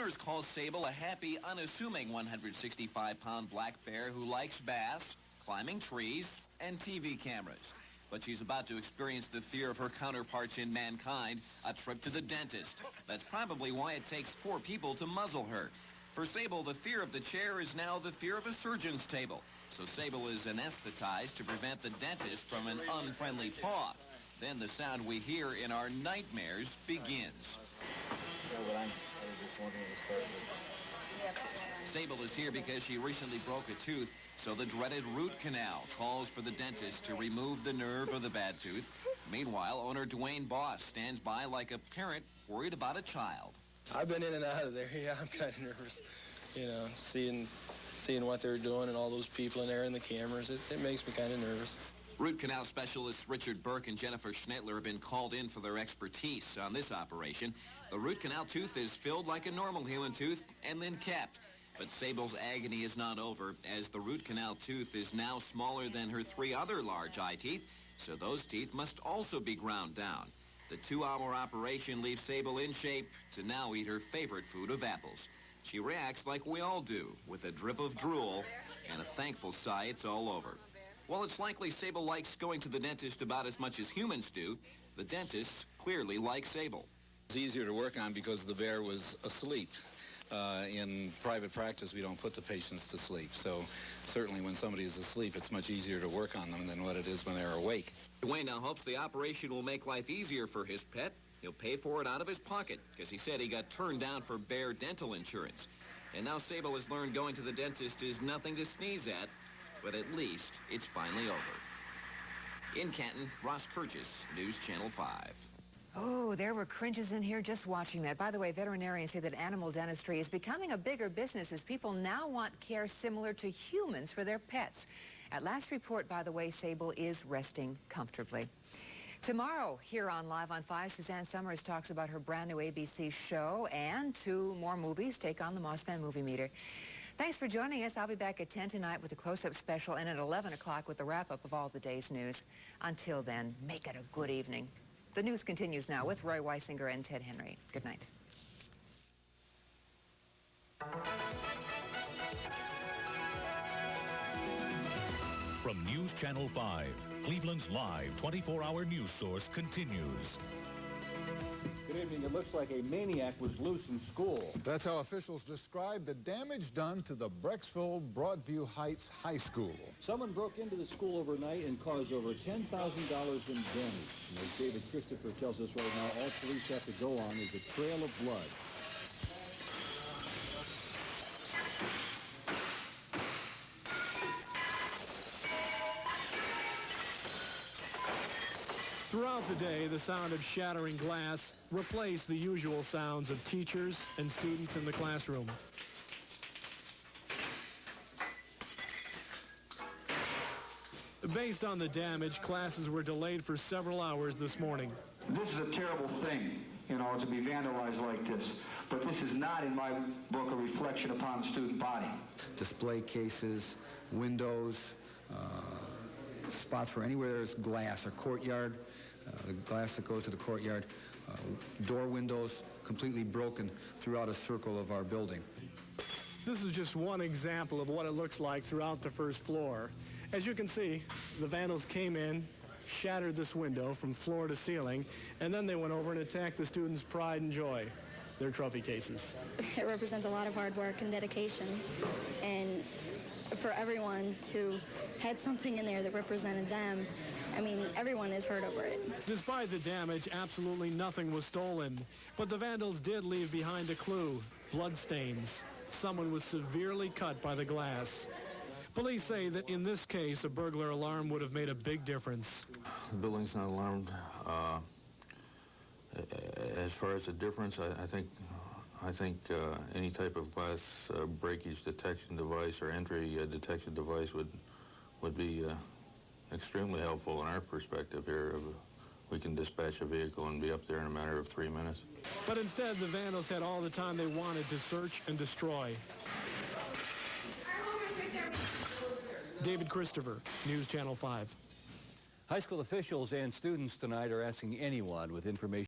Owners call Sable a happy, unassuming 165-pound black bear who likes bass, climbing trees, and TV cameras. But she's about to experience the fear of her counterparts in mankind, a trip to the dentist. That's probably why it takes 4 people to muzzle her. For Sable, the fear of the chair is now the fear of a surgeon's table. So Sable is anesthetized to prevent the dentist from an unfriendly paw. Then the sound we hear in our nightmares begins. Sable is here because she recently broke a tooth, so the dreaded root canal calls for the dentist to remove the nerve of the bad tooth. Meanwhile, owner Dwayne Boss stands by like a parent worried about a child. I've been in and out of there. Yeah, I'm kind of nervous. You know, seeing what they're doing and all those people in there and the cameras, it makes me kind of nervous. Root canal specialists Richard Berk and Jennifer Schnettler have been called in for their expertise on this operation. The root canal tooth is filled like a normal human tooth and then capped. But Sable's agony is not over, as the root canal tooth is now smaller than her 3 other large eye teeth, so those teeth must also be ground down. The 2-hour operation leaves Sable in shape to now eat her favorite food of apples. She reacts like we all do, with a drip of drool and a thankful sigh it's all over. While it's likely Sable likes going to the dentist about as much as humans do, the dentist clearly likes Sable. It's easier to work on because the bear was asleep. In private practice, we don't put the patients to sleep. So certainly when somebody is asleep, it's much easier to work on them than what it is when they're awake. Dwayne now hopes the operation will make life easier for his pet. He'll pay for it out of his pocket because he said he got turned down for bear dental insurance. And now Sable has learned going to the dentist is nothing to sneeze at, but at least it's finally over. In Canton, Ross Kirchis, News Channel 5. Oh, there were cringes in here just watching that. By the way, veterinarians say that animal dentistry is becoming a bigger business as people now want care similar to humans for their pets. At last report, by the way, Sable is resting comfortably. Tomorrow, here on Live on 5, Suzanne Summers talks about her brand new ABC show, and 2 more movies take on the Mossman Movie Meter. Thanks for joining us. I'll be back at 10 tonight with a close-up special and at 11 o'clock with the wrap-up of all the day's news. Until then, make it a good evening. The news continues now with Roy Weisinger and Ted Henry. Good night. From News Channel 5, Cleveland's live 24-hour news source continues. Good evening. It looks like a maniac was loose in school. That's how officials describe the damage done to the Brecksville Broadview Heights High School. Someone broke into the school overnight and caused over $10,000 in damage. And as David Christopher tells us right now, all police have to go on is a trail of blood. Throughout the day, the sound of shattering glass replaced the usual sounds of teachers and students in the classroom. Based on the damage, classes were delayed for several hours this morning. This is a terrible thing, you know, to be vandalized like this. But this is not, in my book, a reflection upon the student body. Display cases, windows, spots for anywhere there's glass, a courtyard, the glass that goes to the courtyard, door windows completely broken throughout a circle of our building. This is just one example of what it looks like throughout the first floor. As you can see, the vandals came in, shattered this window from floor to ceiling, and then they went over and attacked the students' pride and joy, their trophy cases. It represents a lot of hard work and dedication, and for everyone who had something in there that represented them, I mean, everyone is hurt over it. Despite the damage, absolutely nothing was stolen. But the vandals did leave behind a clue, bloodstains. Someone was severely cut by the glass. Police say that in this case, a burglar alarm would have made a big difference. The building's not alarmed. As far as the difference, I think any type of glass breakage detection device or entry detection device would be extremely helpful in our perspective here. We can dispatch a vehicle and be up there in a matter of 3 minutes. But instead, the vandals had all the time they wanted to search and destroy. David Christopher, News Channel 5. High school officials and students tonight are asking anyone with information